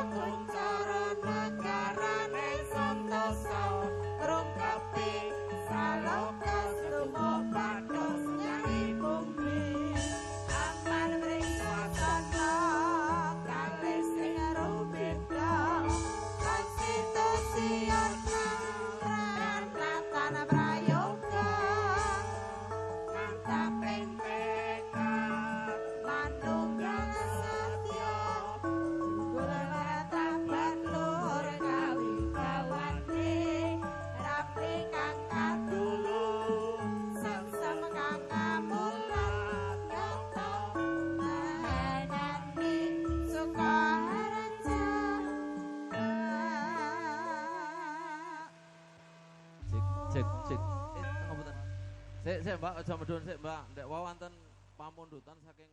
kuncara negarane santosa rungkepi saloka sumo pados nyari bumi aman mring swasana kalih sing rubeda konstitusi ratan prayoga ngantaping tekad manunggal satya gulataban lur kawigawati rapi kang kadulung samsam kang kamulat nyata mahanani Sukoharja cek ngapunten sik Mbak aja medhun sik Mbak ndek wonten pamundutan saking